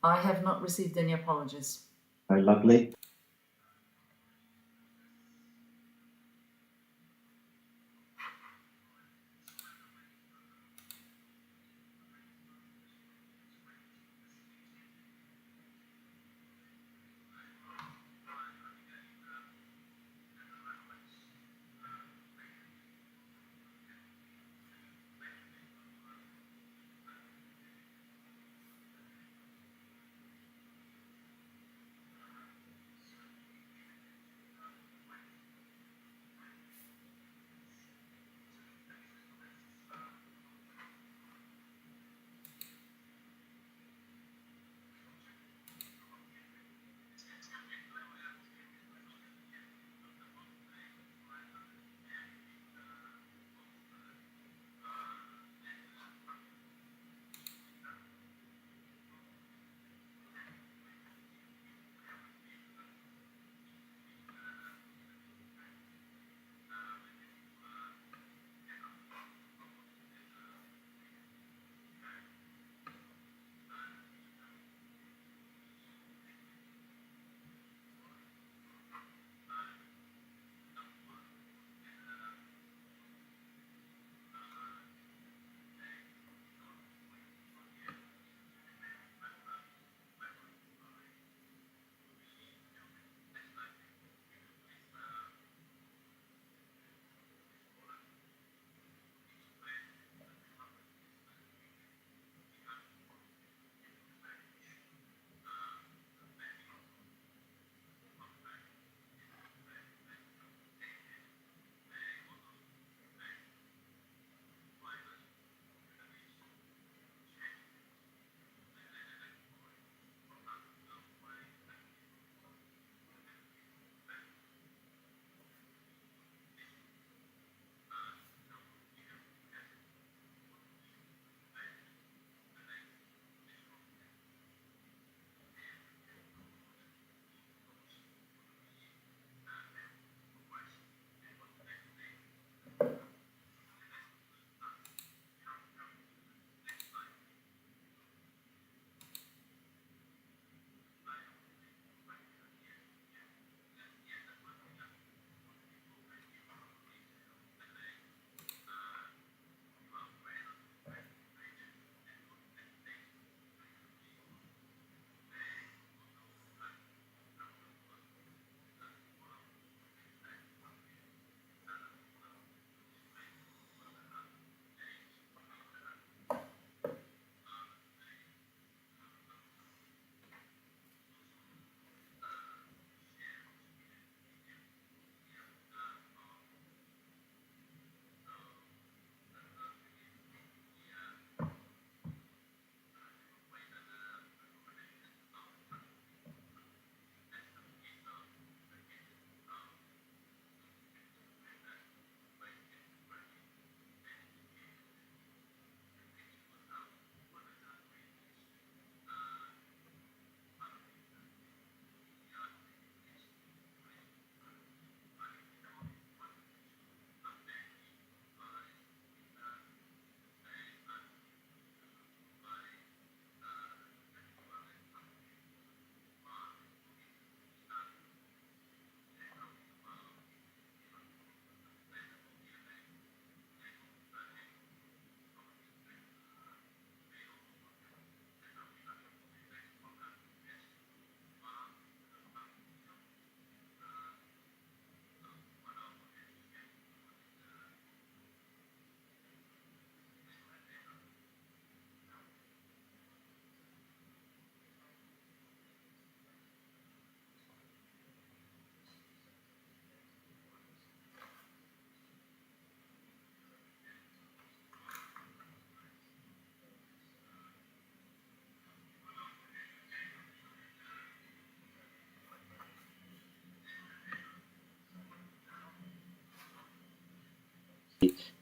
I have not received any apologies. Oh, lovely.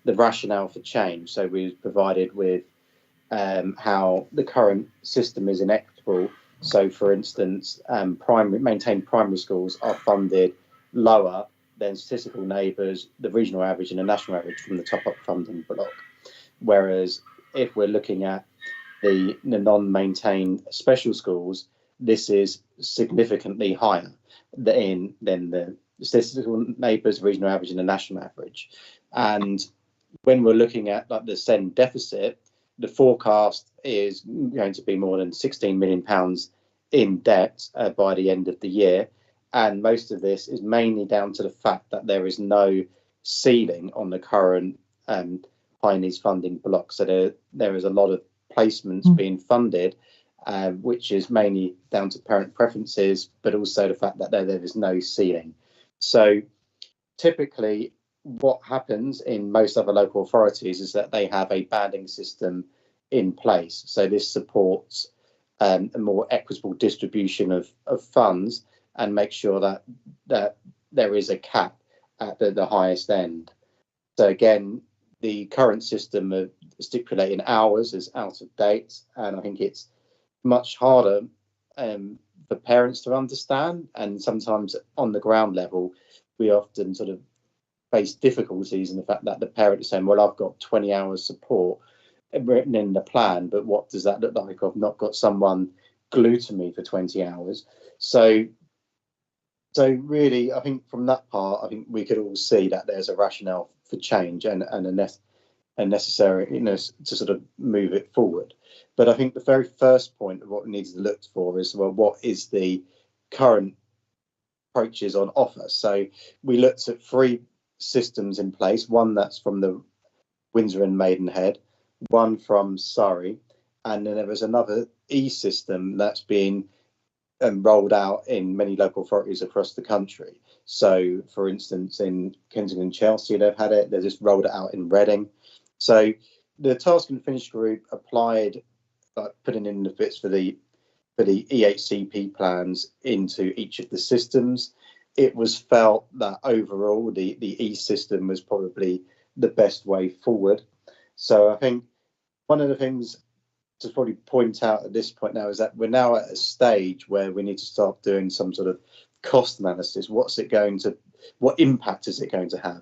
The rationale for change. So we was provided with how the current system is inequitable. So, for instance, maintained primary schools are funded lower than statistical neighbours, the regional average and the national average from the top-up funding block. Whereas if we're looking at the non-maintained special schools, this is significantly higher than the statistical neighbours, regional average, and the national average. And when we're looking at like the SEND deficit, the forecast is going to be more than £16 million in debt by the end of the year. And most of this is mainly down to the fact that there is no ceiling on the current high needs funding block. So there is a lot of placements being funded, which is mainly down to parent preferences, but also the fact that there is no ceiling. So typically what happens in most other local authorities is that they have a banding system in place. So this supports a more equitable distribution of funds and make sure that there is a cap at the highest end. So again, the current system of stipulating hours is out of date, and I think it's much harder for parents to understand, and sometimes on the ground level we often sort of face difficulties in the fact that the parent is saying, well, I've got 20 hours support written in the plan, but what does that look like? I've not got someone glued to me for 20 hours. So really, I think from that part, I think we could all see that there's a rationale for change and a necessariness to sort of move it forward. But I think the very first point of what we need to look for is, well, what is the current approaches on offer? So we looked at 3 systems in place, one that's from the Windsor and Maidenhead, one from Surrey, and then there was another e-system that's being rolled out in many local authorities across the country. So, for instance, in Kensington and Chelsea, they've had it. They just rolled it out in Reading. So, the Task and Finish group applied, putting in the bits for the EHCP plans into each of the systems. It was felt that overall the e-system was probably the best way forward. So, I think one of the things to probably point out at this point now is that we're now at a stage where we need to start doing some sort of cost analysis. What impact is it going to have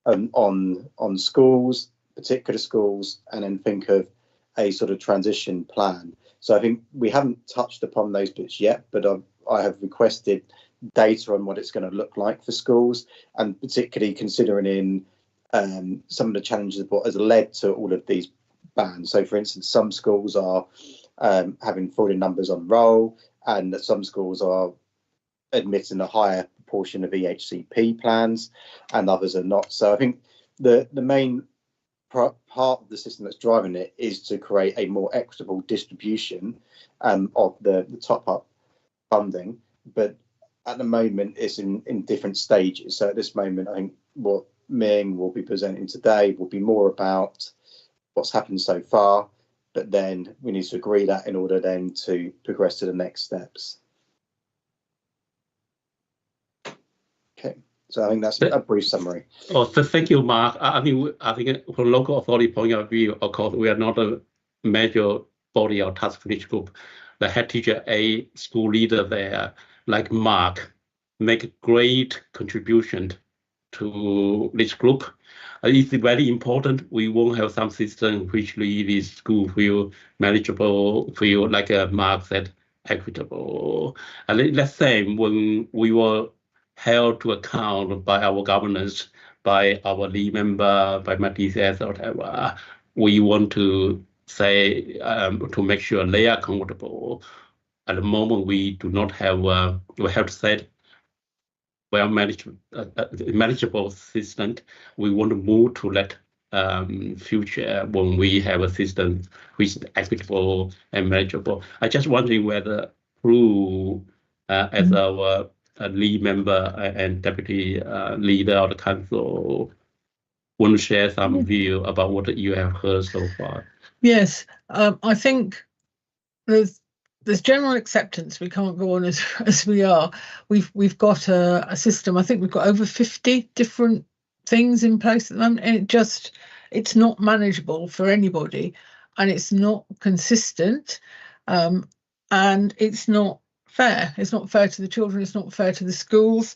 on schools, particular schools, and then think of a sort of transition plan. So I think we haven't touched upon those bits yet, but I have requested data on what it's going to look like for schools, and particularly considering some of the challenges of what has led to all of these bans. So, for instance, some schools are having falling numbers on roll, and some schools are admitting a higher proportion of EHCP plans, and others are not. So, I think the main part of the system that's driving it is to create a more equitable distribution of the top-up funding. But at the moment, it's in different stages. So, at this moment, I think what Ming will be presenting today will be more about what's happened so far, but then we need to agree that in order then to progress to the next steps. Okay, so I think that's a brief summary. Oh, thank you, Mark. I think from local authority point of view, of course, we are not a major body or task finish group. The head teacher, a school leader there, like Mark, make a great contribution to this group. It's very important. We won't have some system which really school feel manageable, feel like Mark said, equitable. And let's say when we were held to account by our governors, by our lead member, by my DCS or whatever, we want to say to make sure they are comfortable. At the moment, we do not have. We have to say, well manageable system. We want to move to that future when we have a system which is equitable and manageable. I just wondering whether Prue, as our lead member and deputy leader of the council, want to share some view about what you have heard so far. Yes, I think there's general acceptance. We can't go on as we are. We've got a system. I think we've got over 50 different things in place at the moment, and it's not manageable for anybody, and it's not consistent, and it's not fair. It's not fair to the children. It's not fair to the schools.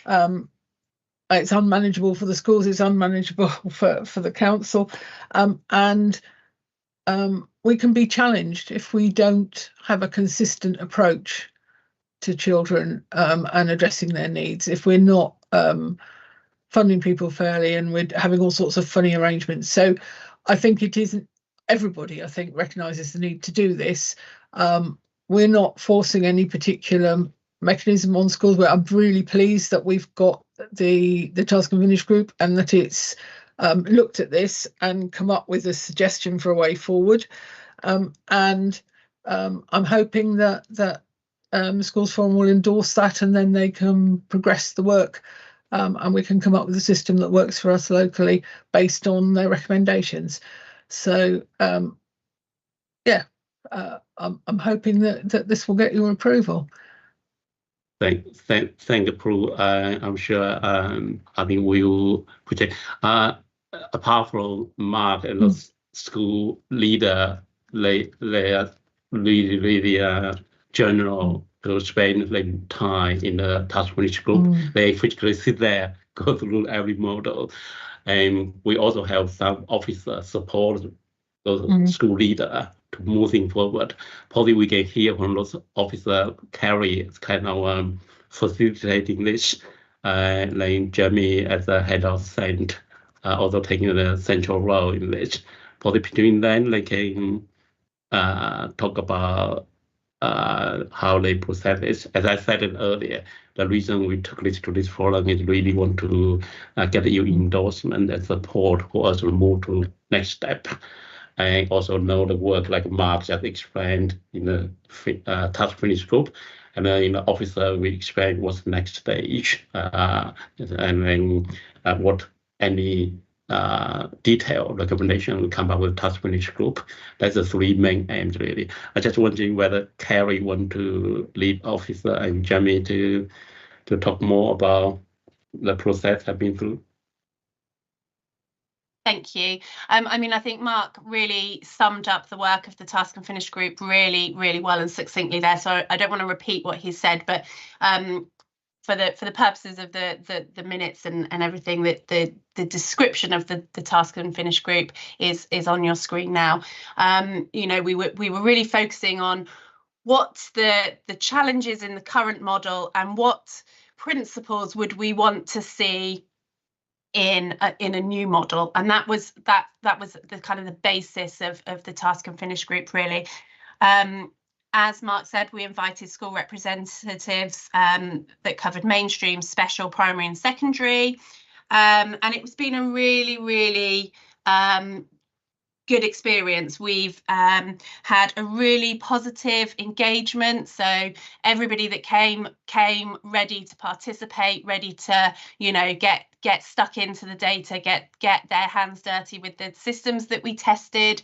It's unmanageable for the schools. It's unmanageable for the council, and we can be challenged if we don't have a consistent approach to children and addressing their needs. If we're not funding people fairly and we're having all sorts of funny arrangements. So I think it isn't everybody, I think, recognises the need to do this. We're not forcing any particular mechanism on schools, but I'm really pleased that we've got the Task and Finish group and that it's looked at this and come up with a suggestion for a way forward. And I'm hoping that Schools Forum will endorse that, and then they can progress the work, and we can come up with a system that works for us locally based on their recommendations. So I'm hoping that this will get your approval. Thank you, Prue. I'm sure. I think we will protect. Apart from Mark and the school leader, they are really general to spend like time in the task finish group. They physically sit there, go through every model, and we also have some officer support the school leader to moving forward. Probably we can hear from those officer Carrie kind of facilitating this, like Jeremy as the head of SEND, also taking the central role in this. Probably between them, they can talk about how they process this. As I said it earlier, the reason we took this to this forum is really want to get your endorsement and support for us to move to next step. I also know the work like Mark just explained in the task finish group, and then in the officer we explained what's the next stage, and then what any detailed recommendation will come up with task finish group. That's the three main aims really. I just wondering whether Carrie want to lead officer and Jamie to talk more about the process I've been through. Thank you. I mean, I think Mark really summed up the work of the Task and Finish group really, really well and succinctly there. So I don't want to repeat what he said, but for the purposes of the minutes and everything, that the description of the Task and Finish group is on your screen now. You know, we were really focusing on what's the challenges in the current model and what principles would we want to see in a new model, and that was the kind of the basis of the Task and Finish group really. As Mark said, we invited school representatives that covered mainstream, special, primary and secondary, and it's been a really good experience. We've had a really positive engagement, so everybody that came ready to participate, ready to, you know, get stuck into the data, get their hands dirty with the systems that we tested,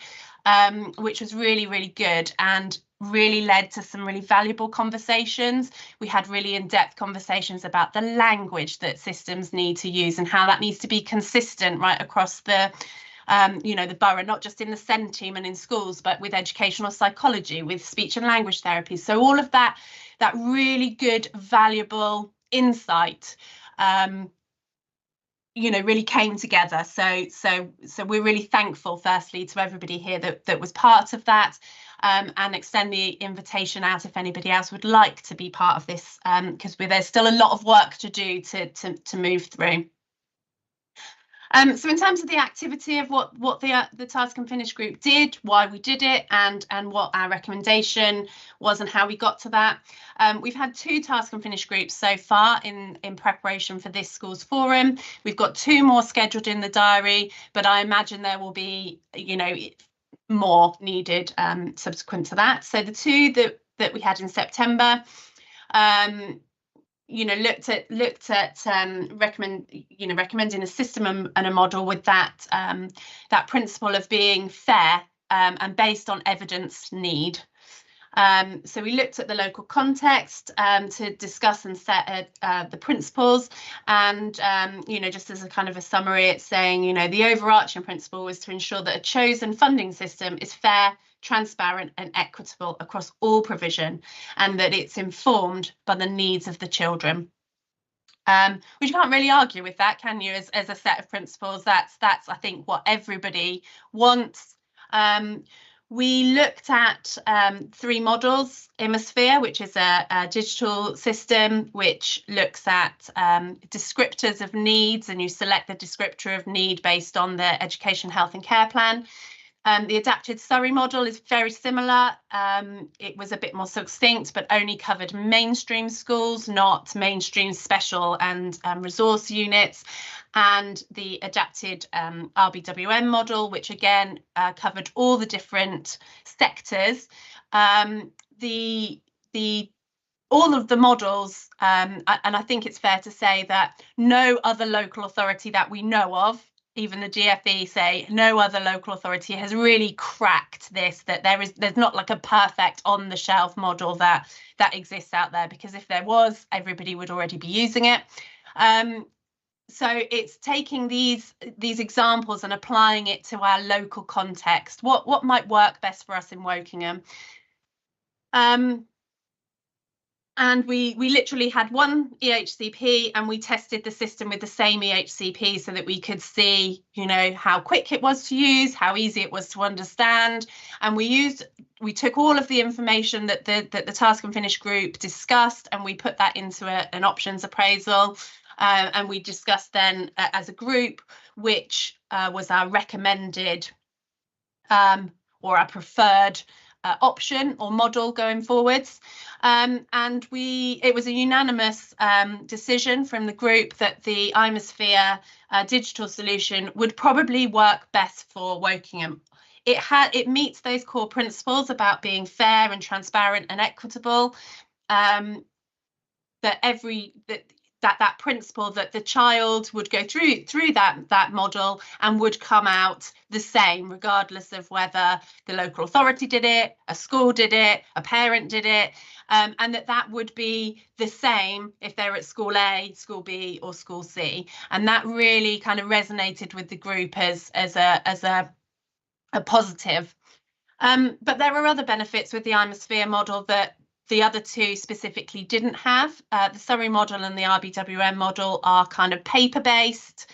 which was really good and really led to some really valuable conversations. We had really in-depth conversations about the language that systems need to use and how that needs to be consistent right across the you know, the borough, not just in the SEND team and in schools, but with educational psychology, with speech and language therapy. So all of that really good, valuable insight, you know, really came together. So we're really thankful, firstly, to everybody here that was part of that, and extend the invitation out if anybody else would like to be part of this, because there's still a lot of work to do to move through. So in terms of the activity of what the Task and Finish group did, why we did it, and what our recommendation was and how we got to that, we've had 2 Task and Finish groups so far in preparation for this Schools Forum. We've got 2 more scheduled in the diary, but I imagine there will be, you know, more needed subsequent to that. So the 2 that we had in September, you know, looked at recommending a system and a model with that principle of being fair and based on evidence need. So we looked at the local context to discuss and set the principles, and you know, just as a kind of a summary, it's saying, you know, the overarching principle was to ensure that a chosen funding system is fair, transparent and equitable across all provision, and that it's informed by the needs of the children. Which you can't really argue with that, can you, as a set of principles? That's I think what everybody wants. We looked at 3 models: Imosphere, which is a digital system which looks at descriptors of needs, and you select the descriptor of need based on the education, health and care plan. The adapted Surrey model is very similar. It was a bit more succinct, but only covered mainstream schools, not mainstream special and resource units. And the adapted RBWM model, which again covered all the different sectors. All of the models, and I think it's fair to say that no other local authority that we know of, even the GFE say, no other local authority has really cracked this, that there's not like a perfect on the shelf model that exists out there, because if there was, everybody would already be using it. So it's taking these examples and applying it to our local context. What might work best for us in Wokingham? And we literally had one EHCP, and we tested the system with the same EHCP so that we could see, you know, how quick it was to use, how easy it was to understand. And we took all of the information that the Task and Finish group discussed, and we put that into an options appraisal. And we discussed then as a group which was our recommended or our preferred option or model going forwards. And it was a unanimous decision from the group that the Imosphere digital solution would probably work best for Wokingham. It meets those core principles about being fair and transparent and equitable. That principle that the child would go through that model and would come out the same, regardless of whether the local authority did it, a school did it, a parent did it, and that would be the same if they're at school A, school B, or school C. And that really kind of resonated with the group as a positive. But there are other benefits with the Imosphere model that the other two specifically didn't have. The Surrey model and the RBWM model are kind of paper-based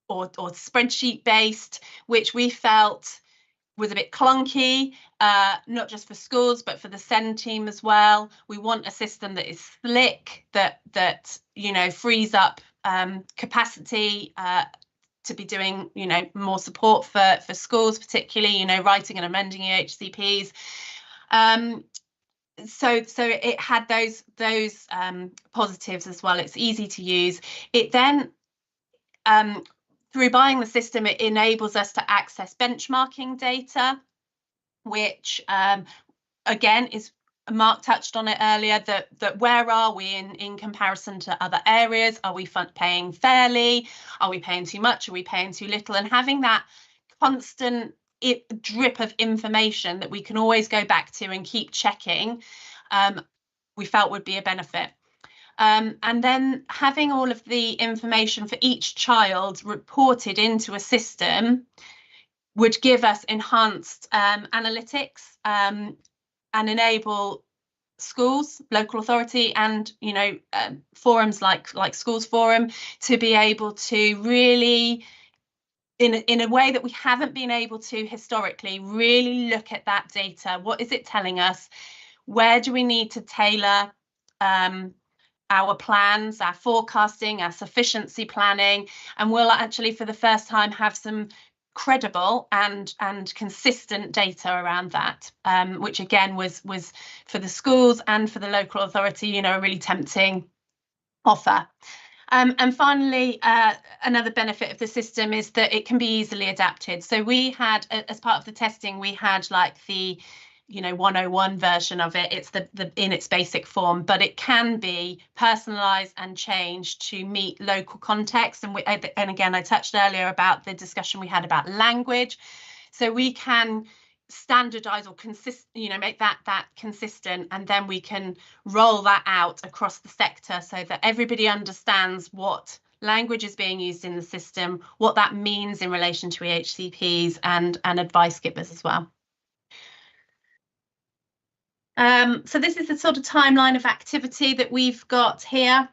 or spreadsheet-based, which we felt was a bit clunky, not just for schools, but for the SEND team as well. We want a system that is slick, that you know, frees up capacity to be doing, you know, more support for schools, particularly, you know, writing and amending HCPs. So it had those positives as well. It's easy to use. It then, through buying the system, it enables us to access benchmarking data, which again is, Mark touched on it earlier, that where are we in comparison to other areas? Are we paying fairly? Are we paying too much? Are we paying too little? And having that constant drip of information that we can always go back to and keep checking, we felt would be a benefit. And then having all of the information for each child reported into a system would give us enhanced analytics and enable schools, local authority, and, you know, forums like Schools Forum to be able to really, in a way that we haven't been able to historically, really look at that data. What is it telling us? Where do we need to tailor our plans, our forecasting, our sufficiency planning? And we'll actually, for the first time, have some credible and consistent data around that, which again was for the schools and for the local authority, you know, a really tempting offer. And finally, another benefit of the system is that it can be easily adapted. So we had, as part of the testing, we had like the, you know, 101 version of it. It's the in its basic form, but it can be personalized and changed to meet local context. And again, I touched earlier about the discussion we had about language. So we can standardize or make that consistent, and then we can roll that out across the sector so that everybody understands what language is being used in the system, what that means in relation to EHCPs and advice givers as well. So this is the sort of timeline of activity that we've got here.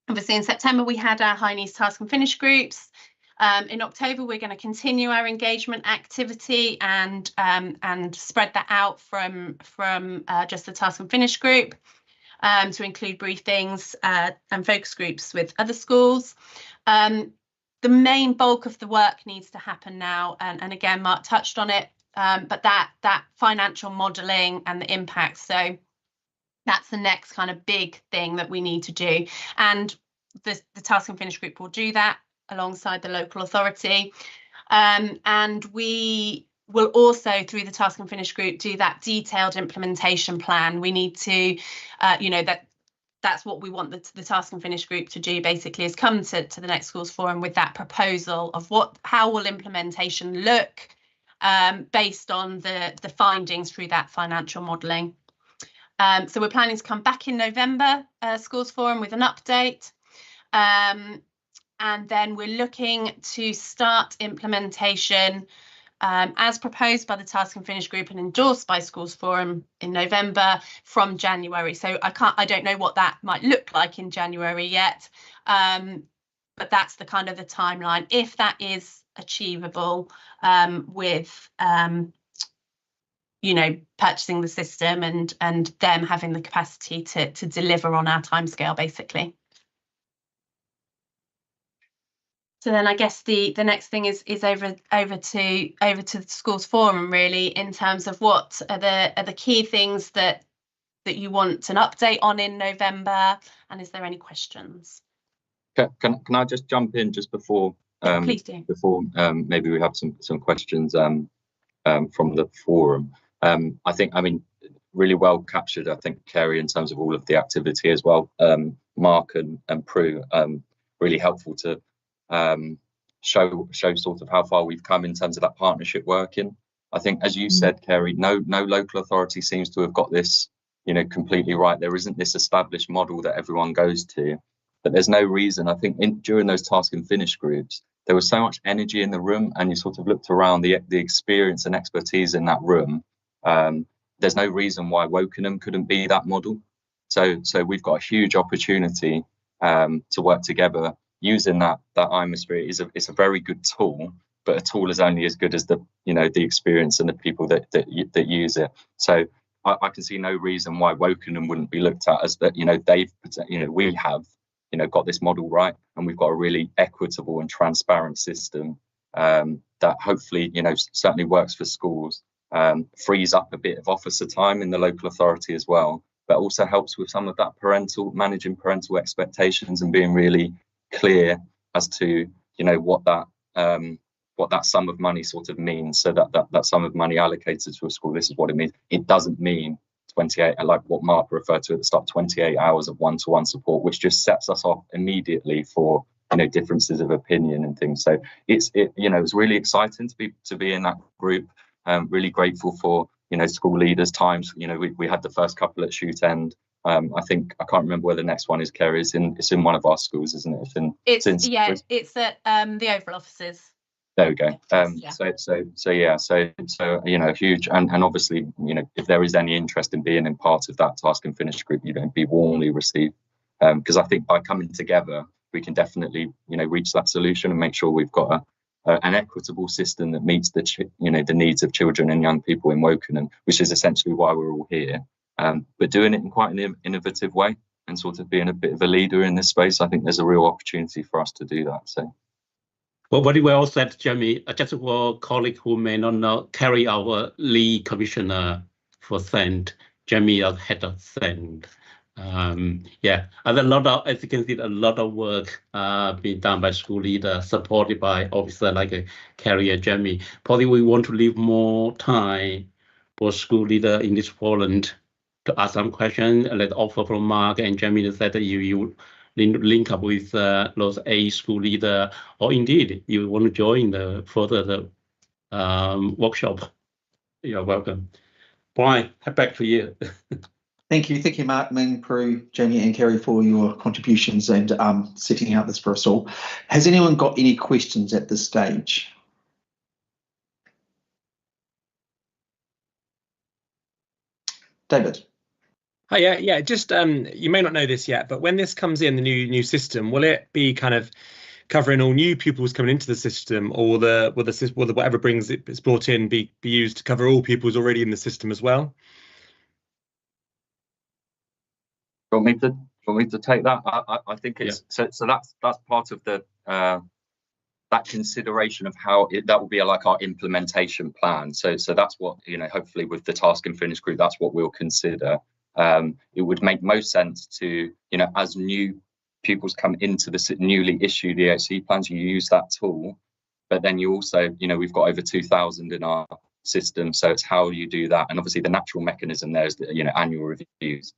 Obviously in September we had our High Needs Task and Finish groups. In October, we're going to continue our engagement activity and spread that out from just the task and finish group to include briefings and focus groups with other schools. The main bulk of the work needs to happen now, and again, Mark touched on it, but that financial modelling and the impact. So that's the next kind of big thing that we need to do, and the task and finish group will do that alongside the local authority, and we will also, through the task and finish group, do that detailed implementation plan. We need to, that's what we want the task and finish group to do, basically, is come to the Next Schools Forum with that proposal of how will implementation look based on the findings through that financial modelling. So we're planning to come back in November, Schools Forum, with an update. And then we're looking to start implementation as proposed by the Task and Finish group and endorsed by Schools Forum in November from January. So I don't know what that might look like in January yet, but that's the kind of the timeline, if that is achievable with purchasing the system and them having the capacity to deliver on our timescale, basically. So then I guess the next thing is over to the Schools Forum, really, in terms of what are the key things that you want an update on in November, and is there any questions? Can I just jump in just before? Please do. Before maybe we have some questions from the forum. I mean, really well captured, I think, Kerry, in terms of all of the activity as well. Mark and Prue, really helpful to show sort of how far we've come in terms of that partnership working. I think, as you said, Kerry, no local authority seems to have got this, completely right. There isn't this established model that everyone goes to, but there's no reason. I think during those task and finish groups, there was so much energy in the room, and you sort of looked around the experience and expertise in that room. There's no reason why Wokingham couldn't be that model. So we've got a huge opportunity to work together. Using that IMA spirit is a very good tool, but a tool is only as good as the experience and the people that use it. So I can see no reason why Wokingham wouldn't be looked at as that. We have got this model right, and we've got a really equitable and transparent system that hopefully certainly works for schools, frees up a bit of officer time in the local authority as well, but also helps with some of that managing parental expectations and being really clear as to what that sum of money sort of means. So that sum of money allocated to a school, this is what it means. It doesn't mean 28, like what Mark referred to at the start, 28 hours of one-to-one support, which just sets us off immediately for differences of opinion and things. So it's really exciting to be in that group. Really grateful for school leaders' times. We had the first couple at Shoot End. I can't remember where the next one is, Kerry. It's in one of our schools, isn't it? It's at the Oval offices. There we go. Yeah. So huge, and obviously, if there is any interest in being in part of that task and finish group, be warmly received. Because I think by coming together, we can definitely, reach that solution and make sure we've got an equitable system that meets the needs of children and young people in Wokingham, which is essentially why we're all here. But doing it in quite an innovative way and sort of being a bit of a leader in this space, I think there's a real opportunity for us to do that. So. Well, very well said, Jamie. Just for a colleague who may not know, Kerry, our lead commissioner for SEND, Jamie as head of SEND. And a lot of, as you can see, a lot of work being done by school leaders, supported by officers like Kerry and Jamie. Probably we want to leave more time for school leader in this forum to ask some questions. Let's offer from Mark and Jamie that you link up with those A school leader, or indeed you want to join the further workshop. You're welcome. Brian, back to you. Thank you, Mark, Ming, Prue, Jamie and Kerry for your contributions and setting out this for us all. Has anyone got any questions at this stage? David. Hi, yeah. Just you may not know this yet, but when this comes in, the new system, will it be kind of covering all new pupils coming into the system, or will whatever brings it's brought in be used to cover all pupils already in the system as well? Do you want me to take that? I think it's so that's part of the that consideration of how that will be like our implementation plan. So that's what, you know, hopefully with the Task and Finish group, that's what we'll consider. It would make most sense to, you know, as new pupils come into the newly issued EHC plans, you use that tool, but then you also, you know, we've got over 2,000 in our system, so it's how you do that. And obviously the natural mechanism there is the, you know, annual reviews.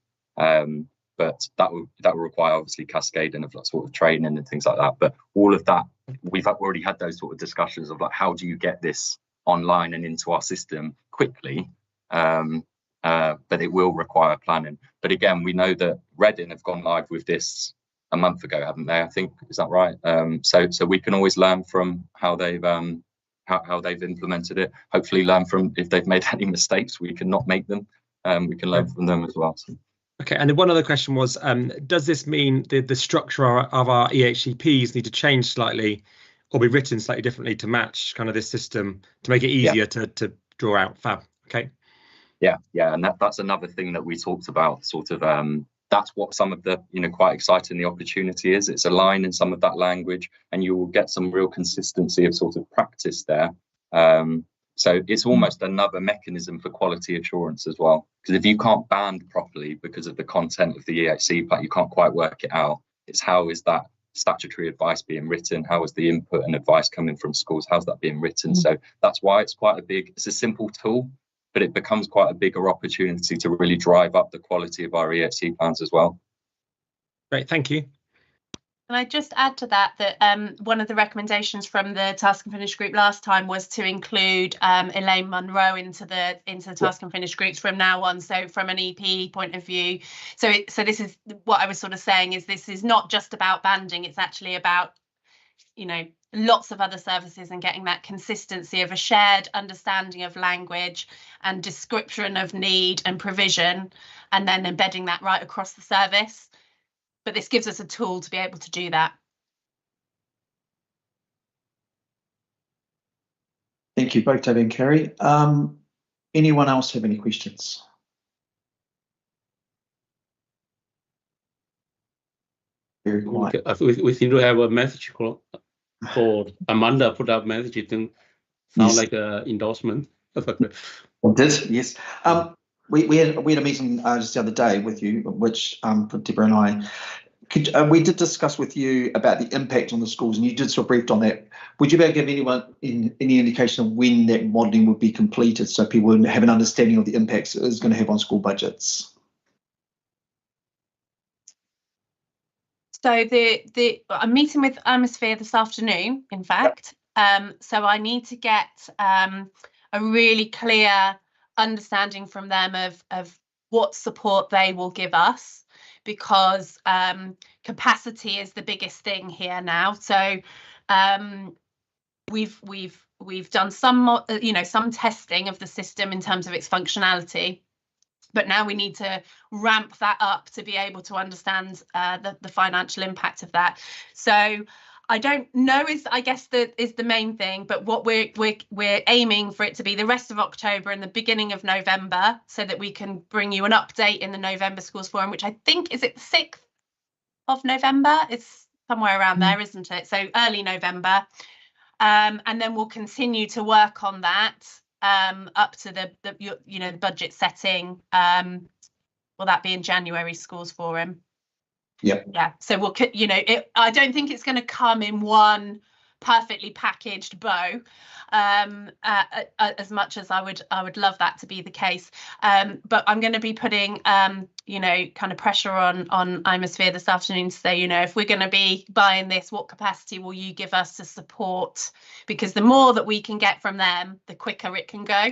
But that will require obviously cascading of sort of training and things like that. But all of that, we've already had those sort of discussions of like, how do you get this online and into our system quickly? But it will require planning. But again, we know that Reading have gone live with this a month ago, haven't they? I think, is that right? So we can always learn from how they've implemented it. Hopefully learn from if they've made any mistakes, we can not make them. We can learn from them as well. So. Okay, and then one other question was, does this mean the structure of our EHCPs need to change slightly or be written slightly differently to match kind of this system to make it easier to draw out? Fab. Okay. Yeah, and that's another thing that we talked about, sort of that's what some of the, you know, quite exciting the opportunity is. It's aligning some of that language and you will get some real consistency of sort of practice there. So it's almost another mechanism for quality assurance as well. Because if you can't band properly because of the content of the EHC plan, you can't quite work it out. It's how is that statutory advice being written? How is the input and advice coming from schools? How's that being written? So that's why it's it's a simple tool, but it becomes quite a bigger opportunity to really drive up the quality of our EHC plans as well. Great, thank you. Can I just add to that one of the recommendations from the Task and Finish group last time was to include Elaine Munro into the Task and Finish groups from now on. So from an EP point of view, so this is what I was sort of saying, is this is not just about banding. It's actually about, you know, lots of other services and getting that consistency of a shared understanding of language and description of need and provision, and then embedding that right across the service. But this gives us a tool to be able to do that. Thank you both, Toby and Kerry. Anyone else have any questions? Very quiet. We seem to have a message for Amanda put up message. It didn't sound like an endorsement. It did, yes. We had a meeting just the other day with you, which Deborah and I, we did discuss with you about the impact on the schools, and you did sort of briefed on that. Would you be able to give anyone any indication of when that modelling would be completed, so people would have an understanding of the impacts it is going to have on school budgets? So I'm meeting with Atmosphere this afternoon, in fact. So I need to get a really clear understanding from them of what support they will give us, because capacity is the biggest thing here now. So we've done some testing of the system in terms of its functionality, but now we need to ramp that up to be able to understand the financial impact of that. So I don't know is the main thing, but what we're aiming for it to be the rest of October and the beginning of November, so that we can bring you an update in the November Schools Forum, which I think is it the 6th of November. It's somewhere around there, isn't it? So early November, and then we'll continue to work on that up to the budget setting. Will that be in January Schools Forum? Yep. Yeah. So we'll, I don't think it's going to come in one perfectly packaged bow, as much as I would love that to be the case. But I'm going to be putting, kind of pressure on Atmosphere this afternoon to say, if we're going to be buying this, what capacity will you give us to support? Because the more that we can get from them, the quicker it can go.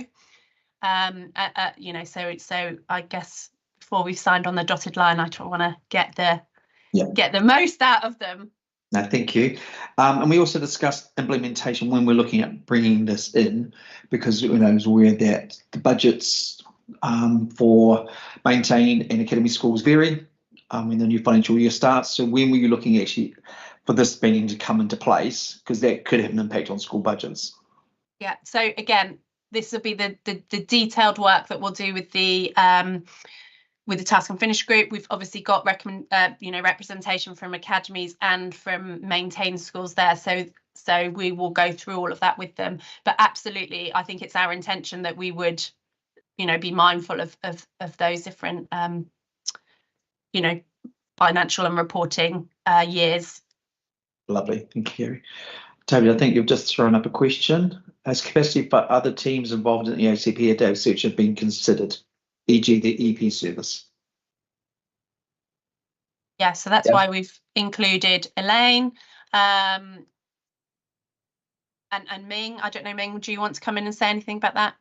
So I guess before we've signed on the dotted line, I want to get the most out of them. No, thank you. And we also discussed implementation when we're looking at bringing this in, because as we're aware that the budgets for maintaining and academy schools vary when the new financial year starts. So when were you looking actually for this spending to come into place, because that could have an impact on school budgets. Yeah, so again, this will be the detailed work that we'll do with the Task and Finish group. We've obviously got representation from academies and from maintained schools there, so we will go through all of that with them. But absolutely, I think it's our intention that we would, be mindful of those different, financial and reporting years. Lovely, thank you. Toby, I think you've just thrown up a question. Has capacity for other teams involved in the EHCP adaptive search have been considered, e.g. the EP service? Yeah, so that's why we've included Elaine and Ming. I don't know, Ming, do you want to come in and say anything about that?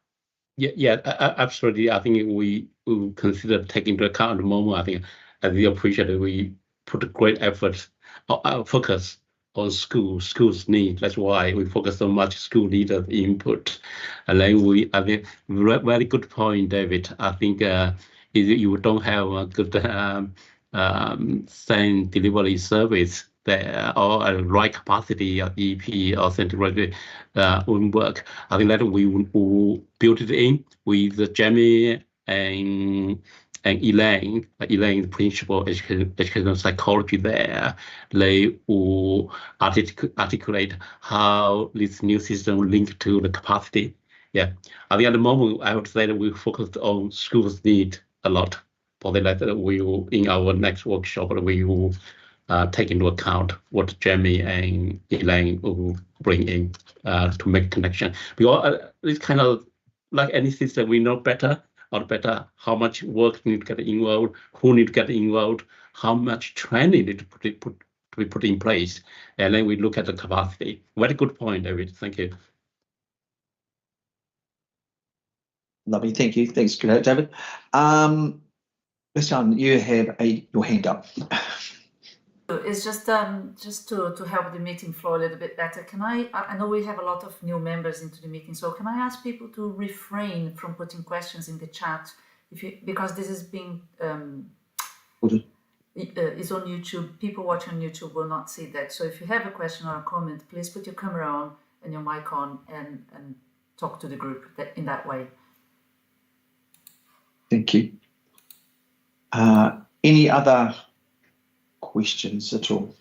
Yeah, absolutely. I think we will consider taking into account at the moment. I think as we appreciate it, we put a great effort, focus on schools' needs. That's why we focus so much school leaders' input. And then I think, very good point, David. I think if you don't have a good same delivery service there, or a right capacity of EP or central won't work. I think that we will build it in with Jamie and Elaine, the principal educational psychology there. They will articulate how this new system will link to the capacity. Yeah, I think at the moment I would say that we focused on schools' need a lot. Probably that we will, in our next workshop, we will take into account what Jamie and Elaine will bring in to make connection. Because it's kind of like any system, we know better how much work need to get involved, who need to get involved, how much training need to be put in place, and then we look at the capacity. Very good point, David. Thank you. Lovely, thank you. Thanks, David. Christian, you have your hand up. It's just to help the meeting flow a little bit better. Can I know we have a lot of new members into the meeting, so can I ask people to refrain from putting questions in the chat because this is being is on YouTube. People watching on YouTube will not see that. So if you have a question or a comment, please put your camera on and your mic on and talk to the group in that way. Thank you. Any other questions at all?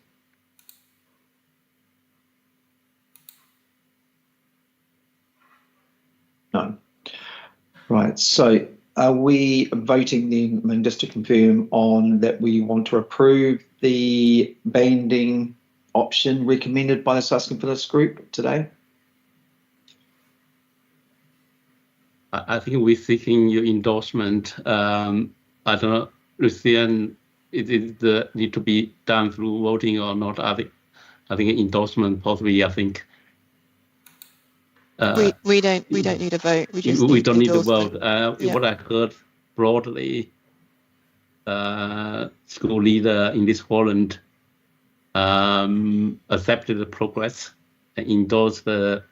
No. Right, so are we voting then, I mean, just to confirm on that we want to approve the banding option recommended by the Task and Finish group today? I think we're seeking your endorsement. I don't know, Lucian, it need to be done through voting or not? I think endorsement possibly. I think we don't need a vote. We don't need a vote. Yeah. What I heard broadly, school leader in this forum accepted the progress and endorsed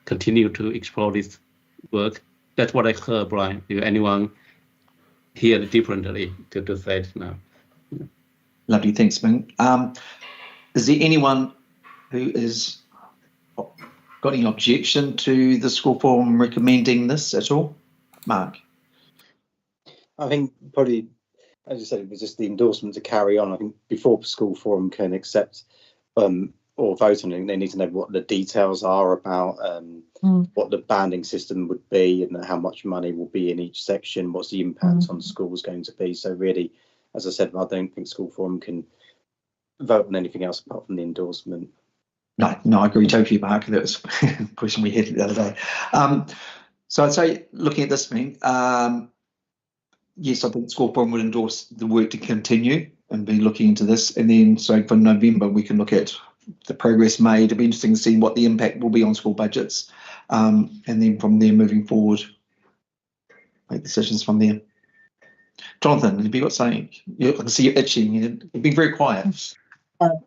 continue to explore this work. That's what I heard, Brian. If anyone hear differently, to say it now. Lovely, thanks, Ming. Is there anyone who is got any objection to the school forum recommending this at all? Mark? I think probably, as you said, it was just the endorsement to carry on. I think before school forum can accept or vote on it, they need to know what the details are about what the banding system would be and how much money will be in each section, what's the impact on schools going to be. So really, as I said, I don't think school forum can vote on anything else apart from the endorsement. No, I agree totally, Mark. That was a question we had the other day. So I'd say, looking at this thing, yes, I think school forum would endorse the work to continue and be looking into this. And then, so for November, we can look at the progress made. It'll be interesting to see what the impact will be on school budgets. And then from there, moving forward, make decisions from there. Jonathan, have you got something? I can see you itching. You've been very quiet.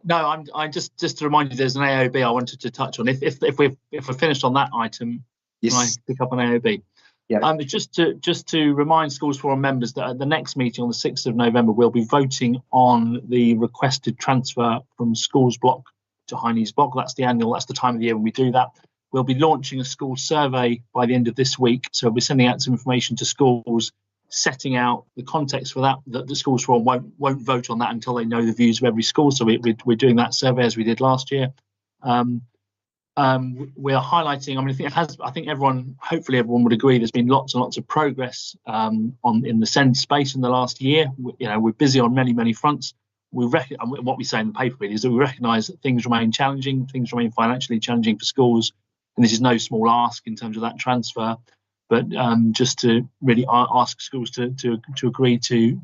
No, I'm just to remind you, there's an AOB I wanted to touch on. If we're finished on that item, yes. Can I pick up an AOB? Yeah. Just to remind Schools Forum members that at the next meeting on the 6th of November, we'll be voting on the requested transfer from Schools Block to Heine's Bog. That's the time of the year when we do that. We'll be launching a school survey by the end of this week. So we'll be sending out some information to schools, setting out the context for that the schools forum won't vote on that until they know the views of every school. So we're doing that survey as we did last year. We're highlighting, I mean, I think hopefully everyone would agree there's been lots and lots of progress in the SEND space in the last year. We're busy on many fronts. What we say in the paper really is that we recognise that things remain challenging, things remain financially challenging for schools, and this is no small ask in terms of that transfer. But just to really ask schools to agree to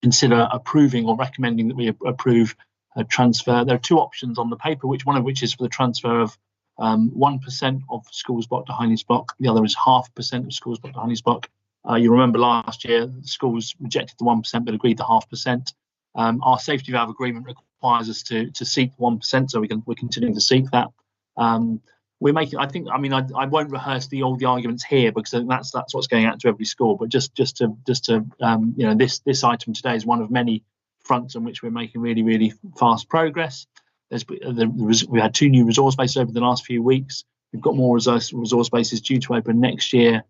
consider approving or recommending that we approve a transfer. There are two options on the paper, one of which is for the transfer of 1% of schools block to Heine's Block. The other is 0.5% of schools block to Heine's Block. You remember last year the schools rejected the 1% but agreed to 0.5%. Our safety valve agreement requires us to seek 1%, so we're continuing to seek that. We're making. I won't rehearse all the arguments here because I think that's what's going out to every school. But just to this item today is one of many fronts on which we're making really fast progress. We had 2 new resource bases over the last few weeks. We've got more resource bases due to open next year.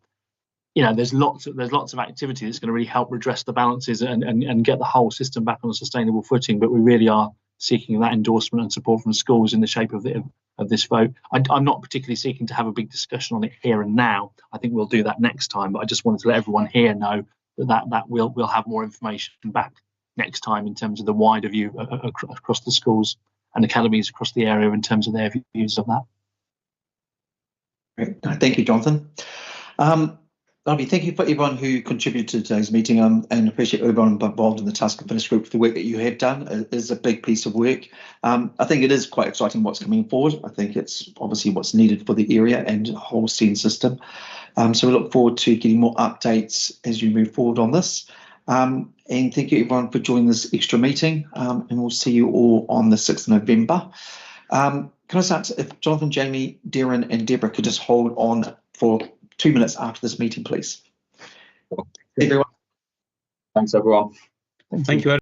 There's lots of activity that's going to really help redress the balances and get the whole system back on a sustainable footing. But we really are seeking that endorsement and support from schools in the shape of this vote. I'm not particularly seeking to have a big discussion on it here and now. I think we'll do that next time. But I just wanted to let everyone here know that we'll have more information back next time in terms of the wider view across the schools and academies across the area in terms of their views of that. Great. Thank you, Jonathan. Thank you for everyone who contributed to today's meeting and appreciate everyone involved in the Task and Finish group for the work that you have done. It is a big piece of work. I think it is quite exciting what's coming forward. I think it's obviously what's needed for the area and the whole SEND system. So we look forward to getting more updates as you move forward on this. And thank you everyone for joining this extra meeting, and we'll see you all on the 6th of November. Can I start, if Jonathan, Jamie, Darren and Deborah could just hold on for 2 minutes after this meeting, please. Everyone. Thanks, everyone. Thank you.